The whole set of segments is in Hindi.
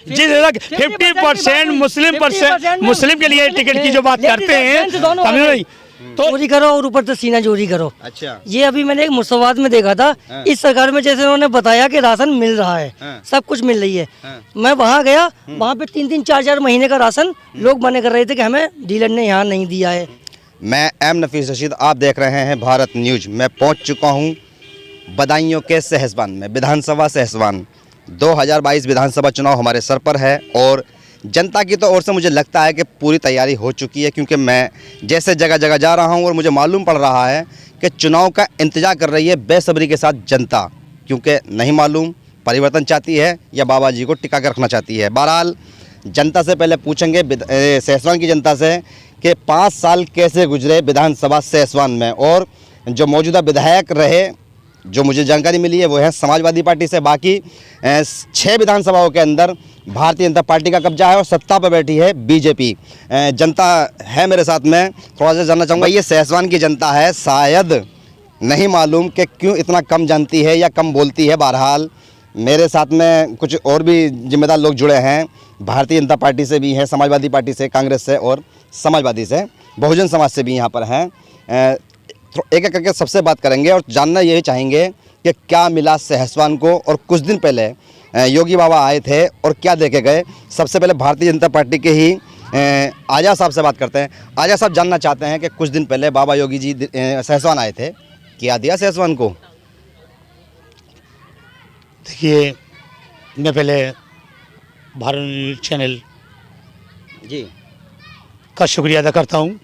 50% मुस्लिम के लिए टिकट की जो बात करते हैं तो चोरी करो और ऊपर से सीना चोरी करो। अच्छा, ये अभी मैंने एक मुर्शिदाबाद में देखा था। इस सरकार में जैसे उन्होंने बताया कि राशन मिल रहा है, सब कुछ मिल रही है। मैं वहाँ गया, वहाँ पे 3-3, 4-4 महीने का राशन लोग मना कर रहे थे कि हमें डीलर ने यहाँ नहीं दिया है। मैं एम नफीस रशीद, आप देख रहे हैं भारत न्यूज। मैं पहुँच चुका हूँ बदायूं के सहसवान में, विधानसभा सहसवान। 2022 विधानसभा चुनाव हमारे सर पर है और जनता की तो ओर से मुझे लगता है कि पूरी तैयारी हो चुकी है, क्योंकि मैं जैसे जगह जगह जा रहा हूं और मुझे मालूम पड़ रहा है कि चुनाव का इंतजार कर रही है बेसब्री के साथ जनता, क्योंकि नहीं मालूम परिवर्तन चाहती है या बाबा जी को टिका कर रखना चाहती है। बहरहाल जनता से पहले पूछेंगे सहसवान की जनता से कि 5 साल कैसे गुजरे विधानसभा सहसवान में, और जो मौजूदा विधायक रहे, जो मुझे जानकारी मिली है वो है समाजवादी पार्टी से। बाकी 6 विधानसभाओं के अंदर भारतीय जनता पार्टी का कब्जा है और सत्ता पर बैठी है बीजेपी। जनता है मेरे साथ में, थोड़ा सा जानना चाहूँगा। ये सहसवान की जनता है, शायद नहीं मालूम कि क्यों इतना कम जानती है या कम बोलती है। बहरहाल मेरे साथ में कुछ और भी जिम्मेदार लोग जुड़े हैं, भारतीय जनता पार्टी से भी हैं, समाजवादी पार्टी से, कांग्रेस से और समाजवादी से, बहुजन समाज से भी यहाँ पर हैं। एक एक करके सबसे बात करेंगे और जानना यही चाहेंगे कि क्या मिला सहसवान को, और कुछ दिन पहले योगी बाबा आए थे और क्या देखे गए। सबसे पहले भारतीय जनता पार्टी के ही आजा साहब से बात करते हैं। आजा साहब जानना चाहते हैं कि कुछ दिन पहले बाबा योगी जी सहसवान आए थे, क्या दिया सहसवान को? देखिए, मैं पहले भारत न्यूज चैनल जी का शुक्रिया अदा करता हूँ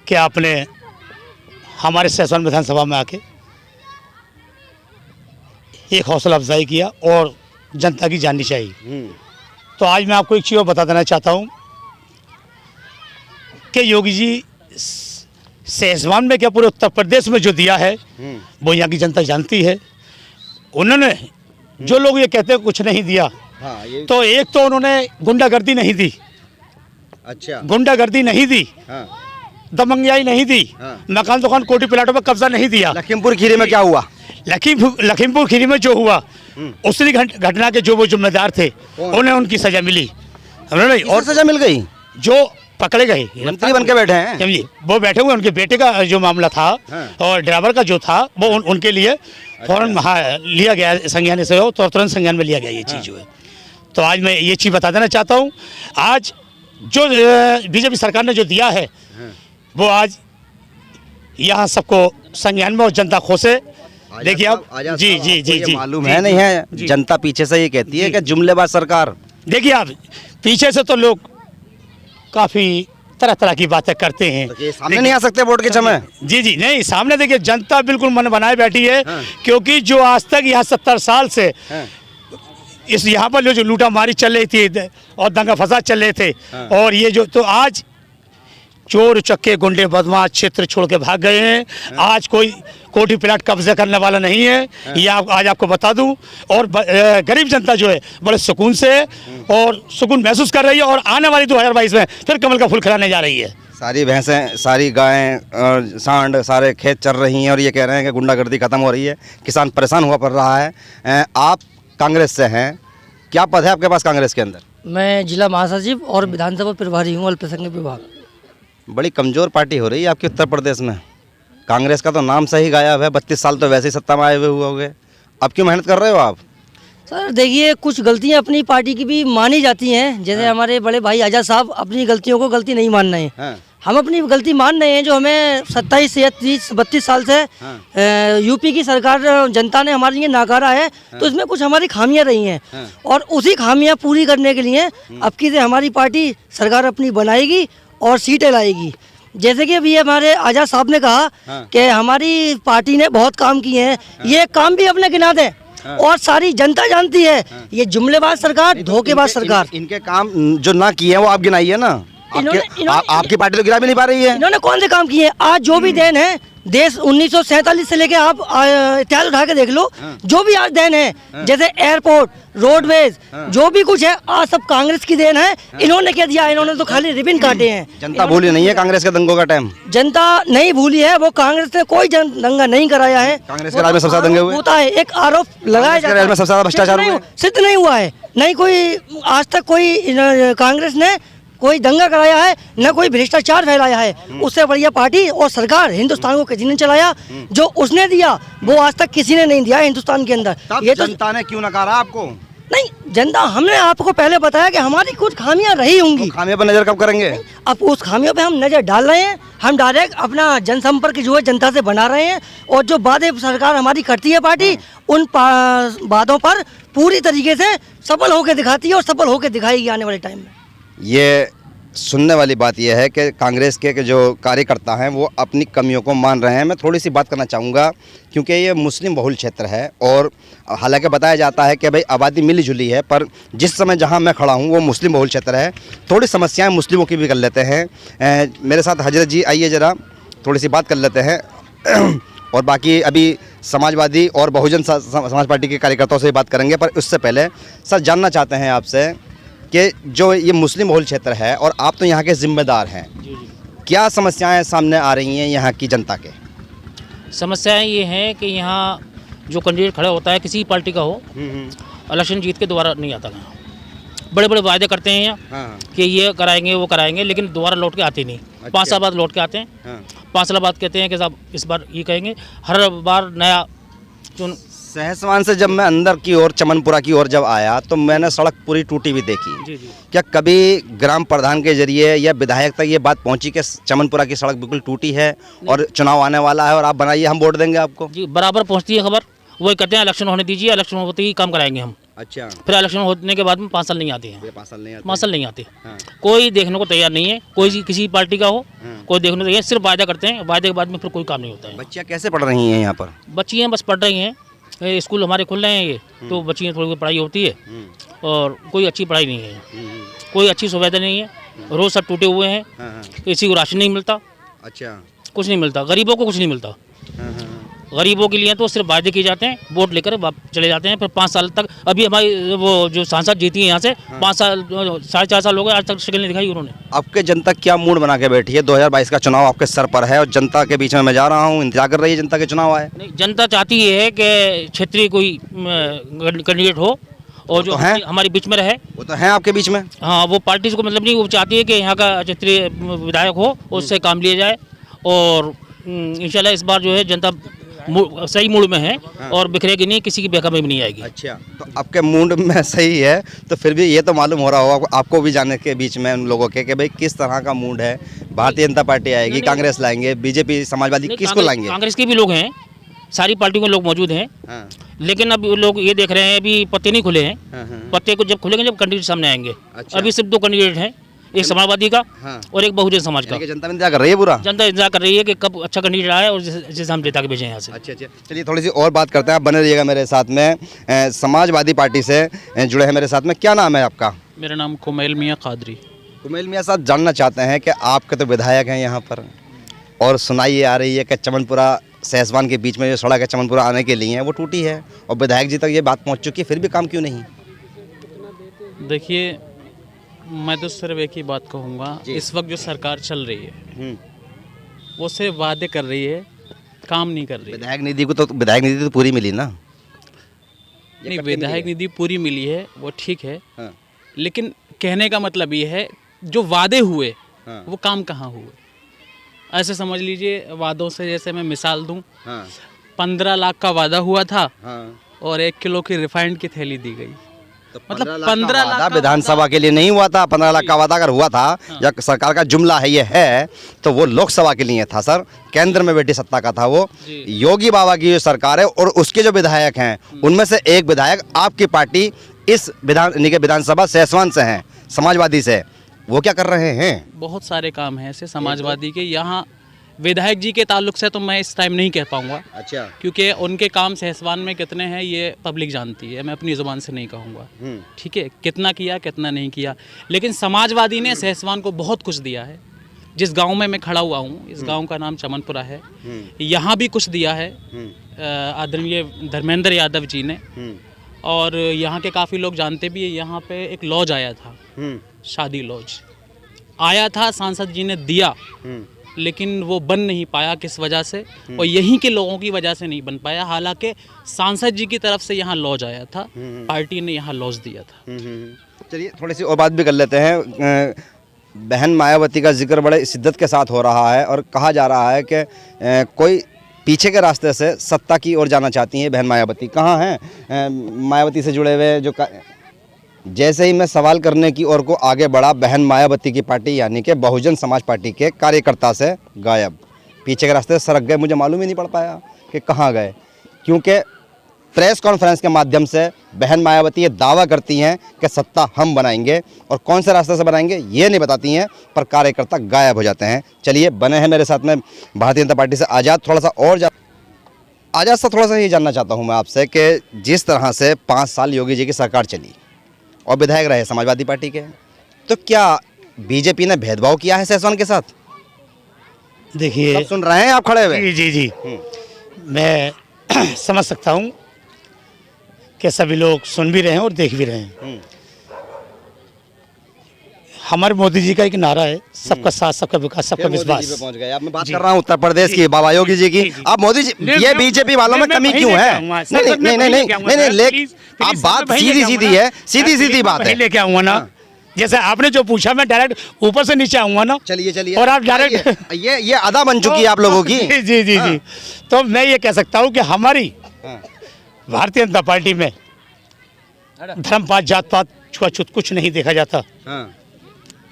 कि आपने हमारे सहसवान विधानसभा में आके एक हौसला अफजाई किया और जनता की जाननी चाहिए। तो आज मैं आपको एक चीज़ और बता देना चाहता हूँ कि योगी जी सहसवान में क्या पूरे उत्तर प्रदेश में जो दिया है वो यहाँ की जनता जानती है। उन्होंने जो लोग ये कहते हैं कुछ नहीं दिया, तो एक तो उन्होंने गुंडागर्दी नहीं दी। अच्छा, गुंडागर्दी नहीं दी, दमंगियाई नहीं दी, मकान दुकान कोठी प्लाटों पर कब्जा नहीं दिया। लखीमपुर खीरी में क्या हुआ? लखीमपुर खीरी में जो हुआ उसी घटना के जो वो जिम्मेदार थे उन्हें उनकी सजा मिली, और सजा मिल गई, जो पकड़े गए मंत्री बन के बैठे हैं। समझिए, वो बैठे हुए, उनके बेटे का जो मामला था और ड्राइवर का जो था वो उनके लिए फौरन लिया गया संज्ञान से, हो तो तुरंत संज्ञान में लिया गया ये चीज़ जो है। तो आज मैं ये चीज़ बता देना चाहता हूँ, आज जो बीजेपी सरकार ने जो दिया है वो आज यहाँ सबको संज्ञान में और जनता खुश है। देखिए आप, जी जी जी जी, मालूम है नहीं है, जनता पीछे से ये कहती है कि जुमलेबाज सरकार। देखिए आप, पीछे से तो लोग काफ़ी तरह तरह की बातें करते हैं, तो सामने नहीं आ सकते वोट के समय। जी जी नहीं, सामने देखिए जनता बिल्कुल मन बनाए बैठी है। क्योंकि जो आज तक यहाँ 70 साल से इस यहाँ पर जो लूटा मारी चल रही थी और दंगा फसाद चल रहे थे, और ये जो तो आज चोर चक्के गुंडे बदमाश क्षेत्र छोड़ के भाग गए हैं। आज कोई कोठी प्लाट कब्जा करने वाला नहीं है, ये आज आपको बता दूं। और गरीब जनता जो है बड़े सुकून से और सुकून महसूस कर रही है, और आने वाली 2022 में फिर कमल का फूल खिलाने जा रही है। सारी भैंसें, सारी गायें और सांड सारे खेत चल रही हैं और ये कह रहे हैं कि गुंडागर्दी खत्म हो रही है, किसान परेशान हुआ पड़ रहा है। आप कांग्रेस से हैं, क्या पद है आपके पास कांग्रेस के अंदर? मैं जिला महासचिव और विधानसभा प्रभारी हूँ, अल्पसंख्यक विभाग। बड़ी कमज़ोर पार्टी हो रही है आपकी उत्तर प्रदेश में। कांग्रेस का तो नाम सही गायब है, 32 साल तो वैसे ही सत्ता में आए हुए होंगे, अब क्यों मेहनत कर रहे हो आप? सर देखिए, कुछ गलतियां अपनी पार्टी की भी मानी जाती हैं, जैसे हमारे बड़े भाई आजाद साहब अपनी गलतियों को गलती नहीं मान रहे हैं। हम अपनी गलती मान रहे हैं, जो हमें 27 या 32 साल से यूपी की सरकार जनता ने हमारे लिए नकारा है, तो इसमें कुछ हमारी खामियां रही हैं, और उसी खामियां पूरी करने के लिए अब की से हमारी पार्टी सरकार अपनी बनाएगी और सीटें लाएगी। जैसे कि अभी हमारे आजाद साहब ने कहा कि हमारी पार्टी ने बहुत काम किए हैं, ये काम भी अपने गिना दें, और सारी जनता जानती है ये जुमलेबाज सरकार, धोखेबाज सरकार। इनके काम जो ना किए हैं वो आप गिनाइए ना। आपकी पार्टी तो गिरा भी नहीं पा रही है। इन्होंने कौन से काम किए हैं? आज जो भी देन है, देश 1947 से लेके आप इतिहास उठा के देख लो, जो भी आज देन है, जैसे एयरपोर्ट, रोडवेज, जो भी कुछ है, आज सब कांग्रेस की देन है। इन्होंने क्या दिया? इन्होंने तो खाली रिबन काटे हैं। जनता भूली नहीं है कांग्रेस के दंगों का टाइम? जनता नहीं भूली है, वो कांग्रेस ने कोई दंगा नहीं कराया है। कांग्रेस के राज में सबसे ज्यादा दंगे हुए होता है, एक आरोप लगाया जाता है, सबसे ज्यादा भ्रष्टाचार सिद्ध नहीं हुआ है। नहीं कोई आज तक कोई कांग्रेस ने कोई दंगा कराया है, न कोई भ्रष्टाचार फैलाया है। उससे बढ़िया पार्टी और सरकार हिंदुस्तान को किसी ने चलाया, जो उसने दिया वो आज तक किसी ने नहीं दिया हिंदुस्तान के अंदर। ये तो जनता ने क्यों नकारा आपको? नहीं, जनता, हमने आपको पहले बताया कि हमारी कुछ खामियां रही होंगी। तो खामियों पर नजर कब करेंगे? अब उस खामियों पे हम नजर डाल रहे हैं। हम डायरेक्ट अपना जनसंपर्क जो है जनता से बना रहे हैं, और जो वादे सरकार हमारी करती है पार्टी, उन वादों पर पूरी तरीके से सफल होकर दिखाती है और सफल होकर दिखाएगी आने वाले टाइम में। ये सुनने वाली बात यह है कि कांग्रेस के जो कार्यकर्ता हैं वो अपनी कमियों को मान रहे हैं। मैं थोड़ी सी बात करना चाहूँगा, क्योंकि ये मुस्लिम बहुल क्षेत्र है और हालांकि बताया जाता है कि भाई आबादी मिली जुली है, पर जिस समय जहाँ मैं खड़ा हूँ वो मुस्लिम बहुल क्षेत्र है। थोड़ी समस्याएं मुस्लिमों की भी कर लेते हैं। मेरे साथ हजरत जी आइए, ज़रा थोड़ी सी बात कर लेते हैं और बाकी अभी समाजवादी और बहुजन समाज पार्टी के कार्यकर्ताओं से बात करेंगे। पर उससे पहले सर जानना चाहते हैं आपसे कि जो ये मुस्लिम बहुल क्षेत्र है और आप तो यहाँ के जिम्मेदार हैं, क्या समस्याएं सामने आ रही हैं यहाँ की जनता के? समस्याएं ये हैं कि यहाँ जो कैंडिडेट खड़ा होता है किसी पार्टी का हो, इलेक्शन जीत के दोबारा नहीं आता। बड़े बड़े वायदे करते हैं यहाँ कि ये कराएंगे वो कराएंगे, लेकिन दोबारा लौट के आते नहीं। 5 साल बाद लौट के आते हैं। 5 साल बाद कहते हैं कि साहब इस बार ये कहेंगे, हर बार नया चुन। सहसवान से जब मैं अंदर की ओर चमनपुरा की ओर जब आया तो मैंने सड़क पूरी टूटी हुई देखी। जी। क्या कभी ग्राम प्रधान के जरिए या विधायक तक ये बात पहुंची कि चमनपुरा की सड़क बिल्कुल टूटी है और चुनाव आने वाला है और आप बनाइए, हम वोट देंगे आपको? जी, बराबर पहुँचती है खबर। वही कहते हैं इलेक्शन होने दीजिए, इलेक्शन होते ही काम कराएंगे हम। अच्छा, फिर इलेक्शन होने के बाद में 5 साल नहीं आते हैं। 5 साल नहीं आते? 5 साल नहीं आते। कोई देखने को तैयार नहीं है, कोई किसी पार्टी का हो, कोई देखने को तैयार, सिर्फ वायदा करते हैं। वायदे के बाद में फिर कोई काम नहीं होता है। बच्चियाँ कैसे पढ़ रही हैं यहाँ पर? बच्चियाँ बस पढ़ रही हैं, स्कूल हमारे खुल रहे हैं ये, तो बच्चियाँ थोड़ी पढ़ाई होती है और कोई अच्छी पढ़ाई नहीं है, कोई अच्छी सुविधा नहीं है। रोड सब टूटे हुए हैं, किसी को राशन नहीं मिलता। अच्छा, कुछ नहीं मिलता, गरीबों को कुछ नहीं मिलता। गरीबों के लिए तो सिर्फ वायदे किए जाते हैं, वोट लेकर चले जाते हैं। फिर 5 साल तक, अभी हमारी वो जो सांसद जीती है यहाँ से 5 साल 4.5 साल हो गए, आज तक शक्ल नहीं दिखाई उन्होंने। आपके जनता क्या मूड बना के बैठी है? 2022 का चुनाव आपके सर पर है और जनता के बीच में मैं जा रहा हूँ, इंतजार कर रही है जनता के चुनाव आए। नहीं, जनता चाहती है कि क्षेत्रीय कोई कैंडिडेट हो और जो हमारे बीच में रहे। वो तो है आपके बीच में। हाँ, वो पार्टी को मतलब नहीं, वो चाहती है कि यहाँ का क्षेत्रीय विधायक हो, उससे काम लिया जाए और इंशाल्लाह इस बार जो है जनता सही मूड में है और बिखरेगी नहीं, किसी की बेकमी भी नहीं आएगी। अच्छा, तो आपके मूड में सही है, तो फिर भी ये तो मालूम हो रहा होगा आपको भी जाने के बीच में उन लोगों के कि भाई किस तरह का मूड है। भारतीय जनता पार्टी आएगी, कांग्रेस लाएंगे, बीजेपी, समाजवादी, किसको लाएंगे? कांग्रेस के भी लोग हैं, सारी पार्टियों के लोग मौजूद हैं। लेकिन अब लोग ये देख रहे हैं, अभी पत्ते नहीं खुले हैं। पत्ते को जब खुलेंगे, जब कैंडिडेट सामने आएंगे। अभी सिर्फ 2 कैंडिडेट हैं, एक समाजवादी का और एक बहुजन समाज का। जनता इंतजार कर रही है, पूरा जनता इंतजार कर रही है कि कब अच्छा कैंडिडेट आए और जिसे हम जिता के भेजें यहाँ से। अच्छा, चलिए थोड़ी सी और बात करते हैं, आप बने रहिएगा मेरे साथ में। समाजवादी पार्टी से जुड़े हैं मेरे साथ में, क्या नाम है आपका? मेरा नाम कुमैल मियाँ कादरी। कुमैल मियाँ साहब, जानना चाहते हैं कि आपके तो विधायक हैं यहाँ पर और सुनाई ये आ रही है कि चमनपुरा सहसवान के बीच में जो सड़क है चमनपुरा आने के लिए है वो टूटी है और विधायक जी तक ये बात पहुँच चुकी है, फिर भी काम क्यों नहीं? देखिए, मैं तो सिर्फ एक ही बात कहूँगा, इस वक्त जो सरकार चल रही है वो सिर्फ वादे कर रही है, काम नहीं कर रही। विधायक निधि तो पूरी मिली ना? नहीं, विधायक निधि पूरी मिली है, वो ठीक है। लेकिन कहने का मतलब ये है, जो वादे हुए वो काम कहाँ हुए? ऐसे समझ लीजिए, वादों से जैसे मैं मिसाल दूं, 15 लाख का वादा हुआ था और 1 किलो की रिफाइंड की थैली दी गई। तो मतलब 15 लाख विधानसभा के लिए नहीं हुआ था। 15 लाख का वादा अगर हुआ था या सरकार का जुमला है ये है तो वो लोकसभा के लिए था सर, केंद्र में बैठी सत्ता का था वो। योगी बाबा की जो सरकार है और उसके जो विधायक हैं उनमें से एक विधायक आपकी पार्टी इस विधानसभा सहसवान से हैं, समाजवादी से, वो क्या कर रहे हैं? बहुत सारे काम हैं ऐसे समाजवादी के। यहाँ विधायक जी के ताल्लुक से तो मैं इस टाइम नहीं कह पाऊंगा। अच्छा, क्योंकि उनके काम सहसवान में कितने हैं ये पब्लिक जानती है, मैं अपनी ज़ुबान से नहीं कहूँगा। ठीक है, कितना किया कितना नहीं किया, लेकिन समाजवादी ने सहसवान को बहुत कुछ दिया है। जिस गांव में मैं खड़ा हुआ हूँ, इस गांव का नाम चमनपुरा है, यहाँ भी कुछ दिया है आदरणीय धर्मेंद्र यादव जी ने। और यहाँ के काफ़ी लोग जानते भी है, यहाँ पे एक लॉज आया था, शादी लॉज आया था, सांसद जी ने दिया लेकिन वो बन नहीं पाया किस वजह से, और यहीं के लोगों की वजह से नहीं बन पाया। हालांकि सांसद जी की तरफ से यहाँ लॉज आया था, पार्टी ने यहाँ लॉज दिया था। चलिए थोड़ी सी और बात भी कर लेते हैं। बहन मायावती का जिक्र बड़े शिद्दत के साथ हो रहा है और कहा जा रहा है कि कोई पीछे के रास्ते से सत्ता की ओर जाना चाहती हैं बहन मायावती। कहाँ हैं मायावती से जुड़े हुए जो जैसे ही मैं सवाल करने की ओर को आगे बढ़ा, बहन मायावती की पार्टी यानी कि बहुजन समाज पार्टी के कार्यकर्ता से गायब, पीछे के रास्ते से सरक गए। मुझे मालूम ही नहीं पड़ पाया कि कहाँ गए, क्योंकि प्रेस कॉन्फ्रेंस के माध्यम से बहन मायावती ये दावा करती हैं कि सत्ता हम बनाएंगे, और कौन से रास्ते से बनाएंगे ये नहीं बताती हैं, पर कार्यकर्ता गायब हो जाते हैं। चलिए बने हैं मेरे साथ में भारतीय जनता पार्टी से आज़ाद। थोड़ा सा और आज़ाद सा थोड़ा सा ये जानना चाहता हूँ मैं आपसे कि जिस तरह से 5 साल योगी जी की सरकार चली और विधायक रहे समाजवादी पार्टी के, तो क्या बीजेपी ने भेदभाव किया है सहसवान के साथ? देखिए, सुन रहे हैं आप खड़े हुए? जी जी जी, मैं समझ सकता हूँ कि सभी लोग सुन भी रहे हैं और देख भी रहे हैं। हमारे मोदी जी का एक नारा है, सबका साथ, सबका विकास, सबका विश्वास। पहुंच गए। अब मैं बात कर रहा हूँ उत्तर प्रदेश की, बाबा योगी जी की। अब मोदी जी, ये बीजेपी वालों में कमी क्यों है? नहीं, आप बात सीधी सीधी है, सीधी सीधी बात है। लेके आऊंगा ना, जैसे आपने जो पूछा मैं डायरेक्ट ऊपर से नीचे आऊंगा ना। चलिए और आप डायरेक्ट ये अदा बन चुकी है आप लोगों की। जी जी जी जी, तो मैं ये कह सकता हूँ कि हमारी भारतीय जनता पार्टी में धर्म पात जात पात छुआछूत कुछ नहीं देखा जाता,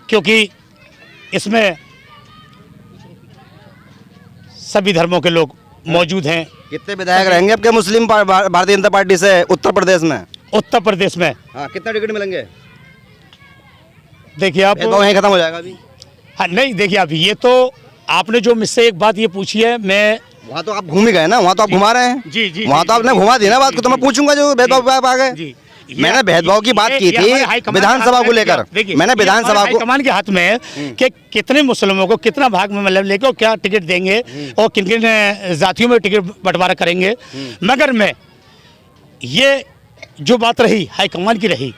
क्योंकि इसमें सभी धर्मों के लोग मौजूद हैं। कितने विधायक रहेंगे आपके मुस्लिम भारतीय जनता पार्टी से उत्तर प्रदेश में? उत्तर प्रदेश में कितना टिकट मिलेंगे? देखिए आप, वहीं खत्म हो जाएगा अभी। हाँ नहीं, देखिए आप, ये तो आपने जो मुझसे एक बात ये पूछी है, मैं वहाँ तो आप घूम ही गए ना, वहाँ तो आप घुमा रहे हैं। जी जी, वहाँ तो आपने घुमा दी ना बात को, तो मैं पूछूंगा जो भेदभाव आ गए। मैंने भेदभाव की बात की थी विधानसभा को लेकर। मैंने विधानसभा को कमान के हाथ में है कि कितने मुस्लिमों को कितना भाग में मतलब लेकर क्या टिकट देंगे और किन किन जातियों में टिकट बंटवारा करेंगे। मगर मैं ये जो बात रही हाईकमान की रही।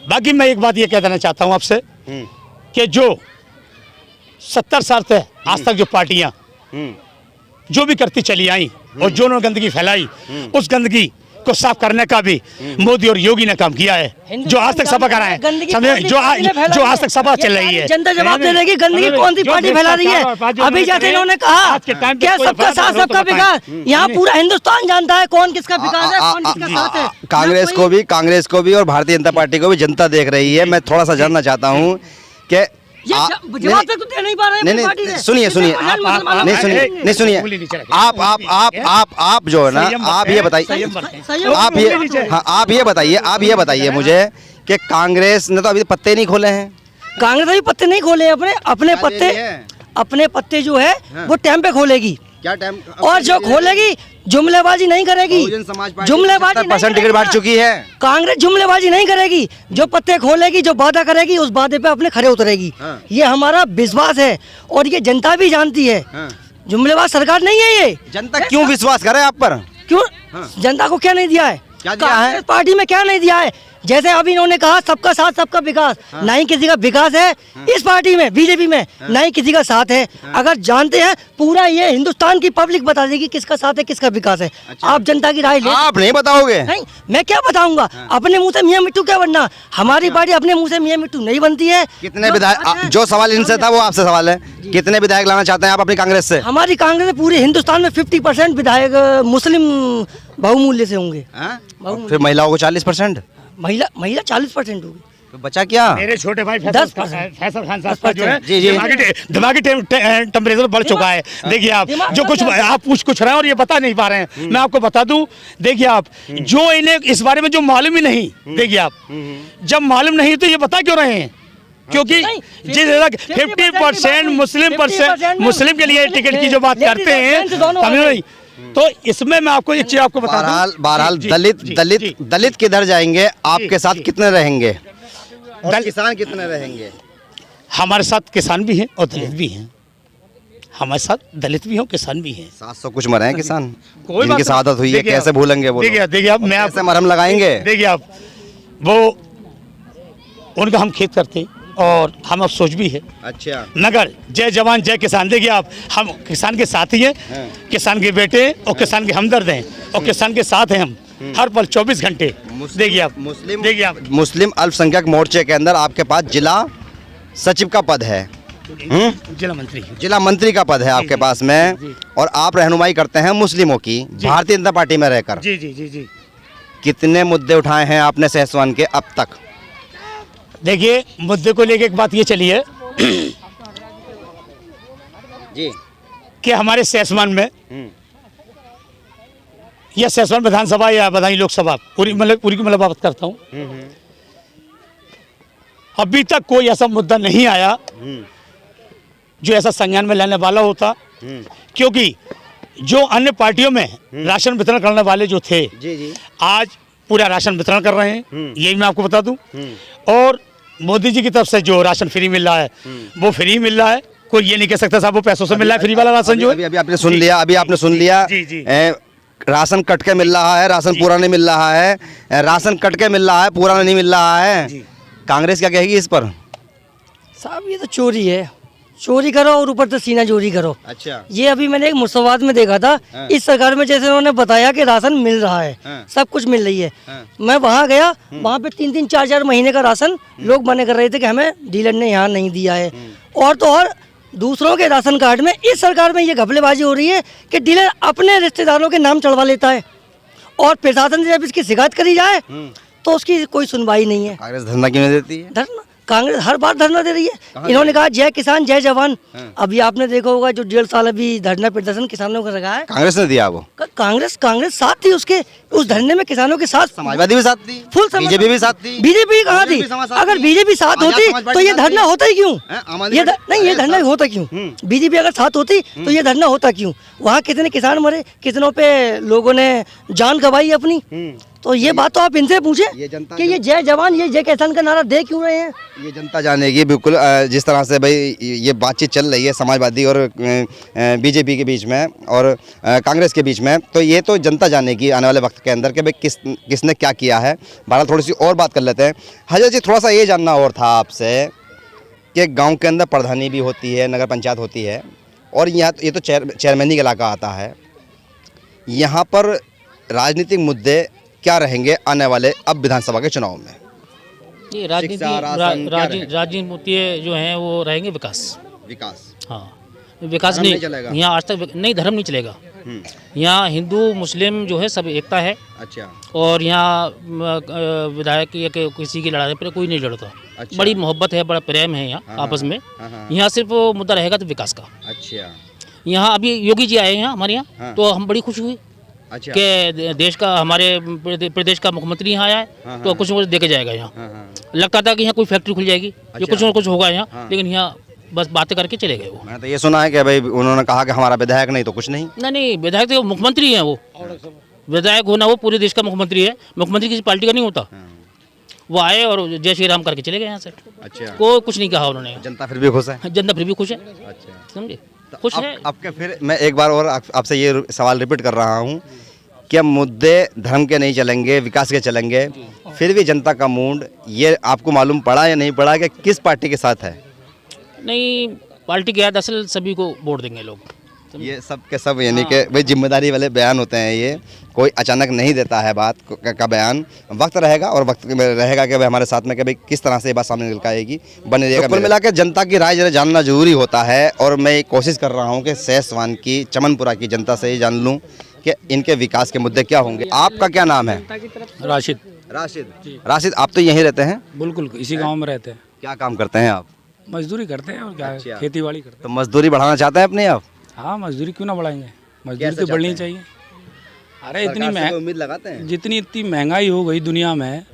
बाकी मैं एक बात ये कह देना चाहता हूँ आपसे कि जो 70 साल से आज तक जो पार्टियां जो भी करती चली आई और जो उन्होंने गंदगी फैलाई, उस गंदगी को साफ करने का भी मोदी और योगी ने काम किया है। जो आज तक सपा करा है, समझे, जो आज तक सपा चल रही है। जनता जवाब दे देगी गंदगी कौन सी पार्टी फैला रही है। अभी जैसे इन्होंने कहा क्या सबका साथ सबका विकास, यहाँ पूरा हिंदुस्तान जानता है कौन किसका विकास है, कौन किसका साथ है। कांग्रेस को भी और भारतीय जनता पार्टी को भी जनता देख रही है। मैं थोड़ा सा जानना चाहता हूँ कि जवाब तक तो दे नहीं पा रहे हैं। नहीं, सुनिए आप जो है ना, आप ये बताइए मुझे कि कांग्रेस ने तो अभी पत्ते नहीं खोले हैं। कांग्रेस अभी पत्ते नहीं खोले, अपने पत्ते जो है वो टाइम पे खोलेगी। क्या टाइम? और जो खोलेगी जुमलेबाजी नहीं करेगी। जुमलेबाजी 70% टिकट बांट चुकी है कांग्रेस, जुमलेबाजी नहीं करेगी। जो पत्ते खोलेगी, जो वादा करेगी, उस वादे पे अपने खड़े उतरेगी। ये हमारा विश्वास है और ये जनता भी जानती है। जुमलेबाज सरकार नहीं है ये। जनता क्यों विश्वास करे आप पर? क्यों? जनता को क्या नहीं दिया है? क्या दिया है? पार्टी में क्या नहीं दिया है? जैसे अभी इन्होंने कहा सबका साथ सबका विकास, ना ही किसी का विकास है इस पार्टी में, बीजेपी में, ना ही किसी का साथ है। अगर जानते हैं पूरा ये हिंदुस्तान की पब्लिक बता देगी किसका साथ है किसका विकास है। आप जनता की राय ले। आप नहीं बताओगे? नहीं, मैं क्या बताऊंगा? अपने मुंह से मियां मिट्टू क्या बनना? हमारी पार्टी अपने मुंह से मियां मिट्टू नहीं बनती है। कितने विधायक, जो सवाल इनसे था वो आपसे सवाल है, कितने विधायक लाना चाहते हैं आप अपनी कांग्रेस से? हमारी कांग्रेस पूरे हिंदुस्तान में 50% विधायक मुस्लिम बहुमूल्य से होंगे। फिर महिलाओं को 40%? महिला 40% होगी, तो बचा क्या? मेरे छोटे भाई 10% फैसल खान साहब का जो है जी। दिमागी टेम्परेचर बढ़ चुका है। देखिए आप, जो कुछ आप कुछ रहे हैं और ये बता नहीं पा रहे हैं, मैं आपको बता दूं। देखिए आप, जो इन्हें इस बारे में जो मालूम ही नहीं, देखिए आप, जब मालूम नहीं तो ये बता क्यों रहे हैं? क्योंकि जिस 50% मुस्लिम के लिए टिकट की जो बात करते हैं, समझ नहीं, तो इसमें मैं आपको एक चीज आपको बता दूं। बहरहाल दलित किधर जाएंगे? आपके साथ कितने रहेंगे? किसान कितने रहेंगे? हमारे साथ किसान भी हैं और दलित भी हैं। हमारे साथ दलित भी हैं, किसान भी हैं। 700 कुछ मरे हैं किसान, कोई जिनकी शहादत हुई है, कैसे भूलेंगे वो? देखिए आप, मैं कैसे मरहम लगाएंगे? देखिए आप, वो उनका हम खेत करते हैं और हम अफसोस भी है। अच्छा, नगर जय जवान जय किसान, देखिए आप, हम किसान के साथ ही हैं, किसान के बेटे और किसान के हमदर्द हैं और किसान के साथ हैं हम हर पल 24 घंटे। देखिए आप, देखिए आप, मुस्लिम अल्पसंख्यक मोर्चे के अंदर आपके पास जिला सचिव का पद है, जिला मंत्री का पद है आपके पास में, और आप रहनुमाई करते हैं मुस्लिमों की भारतीय जनता पार्टी में रहकर। जी जी जी जी। कितने मुद्दे उठाए हैं आपने सहसवान के अब तक? देखिए, मुद्दे को लेके एक बात ये चली है जी कि हमारे सहसवान में या सहसवान विधानसभा या बदायूं लोकसभा पूरी की बात करता हूँ, अभी तक कोई ऐसा मुद्दा नहीं आया जो ऐसा संज्ञान में लेने वाला होता, क्योंकि जो अन्य पार्टियों में राशन वितरण करने वाले जो थे जी जी आज पूरा राशन वितरण कर रहे हैं, यही मैं आपको बता दूं। और मोदी जी की तरफ से जो राशन फ्री मिल रहा है वो फ्री मिल रहा है, कोई ये नहीं कह सकता साहब वो पैसों से मिल रहा है फ्री वाला राशन जो है। अभी आपने सुन लिया, अभी आपने सुन लिया, जी, जी। राशन कट के मिल रहा है, राशन पूरा नहीं मिल रहा है, राशन कट के मिल रहा है, पूरा नहीं मिल रहा है। कांग्रेस क्या कहेगी इस पर? साहब ये तो चोरी है, चोरी करो और ऊपर से सीना चोरी करो। अच्छा, ये अभी मैंने एक मुसवाद में देखा था, इस सरकार में जैसे उन्होंने बताया कि राशन मिल रहा है, सब कुछ मिल रही है, मैं वहाँ गया, वहाँ पे 3-3 4-4 महीने का राशन लोग मना कर रहे थे कि हमें डीलर ने यहाँ नहीं दिया है। और तो और दूसरों के राशन कार्ड में इस सरकार में ये घपलेबाजी हो रही है कि डीलर अपने रिश्तेदारों के नाम चढ़वा लेता है, और प्रशासन से जब इसकी शिकायत करी जाए तो उसकी कोई सुनवाई नहीं है। कांग्रेस धरना क्यों नहीं देती है? धरना कांग्रेस हर बार धरना दे रही है। इन्होंने कहा जय किसान जय जवान, अभी आपने देखा होगा जो 1.5 साल अभी धरना प्रदर्शन किसानों का लगा है, कांग्रेस ने दिया वो? कांग्रेस साथ थी उसके, उस धरने में किसानों के साथ। समाजवादी भी साथ थी, फुल बीजेपी भी साथ थी। बीजेपी कहाँ थी? अगर बीजेपी साथ होती तो ये धरना होता ही क्यों? ये धरना होता क्यों? बीजेपी अगर साथ होती तो ये धरना होता क्यों? वहाँ कितने किसान मरे, कितनों पे लोगों ने जान गंवाई अपनी। तो ये बात तो आप इनसे पूछे कि ये जय जवान ये जय किसान का नारा दे क्यों रहे हैं? ये जनता जानेगी बिल्कुल। जिस तरह से भाई ये बातचीत चल रही है समाजवादी और बीजेपी के बीच में और कांग्रेस के बीच में, तो ये तो जनता जानेगी आने वाले वक्त के अंदर कि भाई किसने क्या किया है। बहरहाल थोड़ी सी और बात कर लेते हैं। हजरत जी, थोड़ा सा ये जानना और था आपसे कि गाँव के अंदर प्रधानी भी होती है, नगर पंचायत होती है, और यहाँ ये तो चेयरमैनी का इलाका आता है, यहाँ पर राजनीतिक मुद्दे क्या रहेंगे आने वाले अब विधानसभा के चुनाव में? ये राजनीति मुद्दे जो हैं वो रहेंगे विकास। हाँ, विकास नहीं चलेगा यहाँ, आज तक नहीं धर्म नहीं चलेगा यहाँ। हिंदू मुस्लिम जो है सब एकता है। अच्छा, और यहाँ विधायक या किसी की लड़ाई पर कोई नहीं लड़ता। अच्छा। बड़ी मोहब्बत है, बड़ा प्रेम है यहाँ आपस में। यहाँ सिर्फ मुद्दा रहेगा तो विकास का। अच्छा, यहाँ अभी योगी जी आए हैं हमारे यहाँ, तो हम बड़ी खुश हुई। अच्छा, कि देश का हमारे प्रदेश का मुख्यमंत्री यहाँ आया है, तो कुछ न कुछ देके जाएगा यहाँ। लगता था कि यहाँ कोई फैक्ट्री खुल जाएगी, ये कुछ न कुछ होगा यहाँ, लेकिन यहाँ बस बातें करके चले गए वो। मैंने तो ये सुना है कि भाई उन्होंने कहा कि हमारा विधायक नहीं तो कुछ नहीं। नहीं, विधायक तो मुख्यमंत्री है वो। विधायक होना वो पूरे देश का मुख्यमंत्री है, मुख्यमंत्री किसी पार्टी का नहीं होता। वो आए और जय श्री राम करके चले गए यहाँ से। अच्छा, कोई कुछ नहीं कहा उन्होंने। जनता फिर भी खुश है? जनता फिर भी खुश है। अच्छा, समझे, खुश है। आपके फिर मैं एक बार और आपसे ये सवाल रिपीट कर रहा हूँ, क्या मुद्दे धर्म के नहीं चलेंगे, विकास के चलेंगे, फिर भी जनता का मूड ये आपको मालूम पड़ा या नहीं पड़ा कि किस पार्टी के साथ है? नहीं, पार्टी के दरअसल सभी को वोट देंगे लोग। ये सब के सब, यानी कि भाई जिम्मेदारी वाले बयान होते हैं, ये कोई अचानक नहीं देता है बात का बयान। वक्त रहेगा और वक्त में रहेगा कि भाई हमारे साथ में कि भाई किस तरह से ये बात सामने निकल आएगी, बने रहेगा। कुल मिला के जनता की राय जरा जानना जरूरी होता है, और मैं कोशिश कर रहा हूँ कि सहसवान की, चमनपुरा की जनता से ही जान लूँ कि इनके विकास के मुद्दे क्या होंगे। आपका क्या नाम है? राशिद। राशिद, आप तो यहीं रहते हैं? बिल्कुल, इसी गांव में रहते हैं। क्या काम करते हैं आप? मजदूरी करते हैं और क्या है, खेती बाड़ी करते हैं। तो मजदूरी बढ़ाना चाहते हैं अपने आप? हाँ, मजदूरी क्यों ना बढ़ाएंगे, मजदूरी तो बढ़नी चाहिए। अरे इतनी उम्मीद लगाते हैं? इतनी महंगाई हो गई दुनिया में,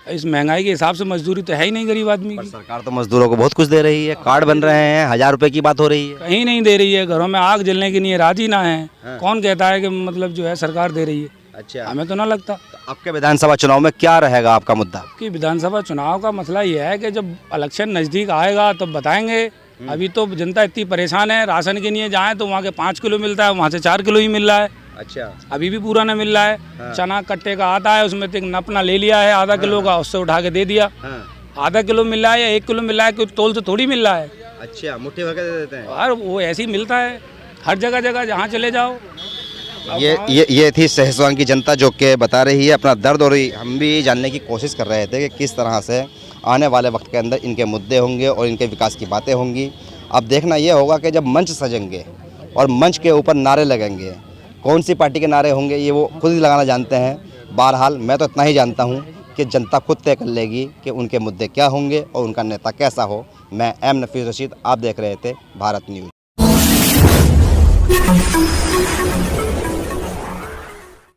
इस महंगाई के हिसाब से मजदूरी तो है ही नहीं गरीब आदमी की। सरकार तो मजदूरों को बहुत कुछ दे रही है, कार्ड बन रहे हैं, 1000 रुपए की बात हो रही है। कहीं नहीं दे रही है, घरों में आग जलने के लिए राजी ना है। कौन कहता है कि मतलब जो है सरकार दे रही है? अच्छा, हमें तो ना लगता। तो आपके विधानसभा चुनाव में क्या रहेगा आपका मुद्दा? कि विधानसभा चुनाव का मसला ये है कि जब इलेक्शन नज़दीक आएगा तब बताएंगे। अभी तो जनता इतनी परेशान है, राशन के लिए जाएं तो वहाँ के 5 किलो मिलता है, वहाँ से 4 किलो ही मिल रहा है। अच्छा, अभी भी पूरा नहीं मिल रहा है। चना कट्टे का आता है, उसमें तो एक नपना ले लिया है आधा किलो का, उससे उठा के दे दिया। आधा किलो मिल रहा है या 1 किलो मिल रहा है, कोई तोल से थोड़ी मिल रहा है। अच्छा, मुट्ठी भर के दे देते हैं। और वो ऐसे ही मिलता है हर जगह जगह जहाँ चले जाओ। ये थी सहसवान की जनता जो कि बता रही है अपना दर्द, और हम भी जानने की कोशिश कर रहे थे कि किस तरह से आने वाले वक्त के अंदर इनके मुद्दे होंगे और इनके विकास की बातें होंगी। अब देखना ये होगा कि जब मंच सजेंगे और मंच के ऊपर नारे लगेंगे, कौन सी पार्टी के नारे होंगे ये वो खुद ही लगाना जानते हैं। बहरहाल मैं तो इतना ही जानता हूँ कि जनता खुद तय कर लेगी कि उनके मुद्दे क्या होंगे और उनका नेता कैसा हो। मैं एम नफीस रशीद, आप देख रहे थे भारत न्यूज़।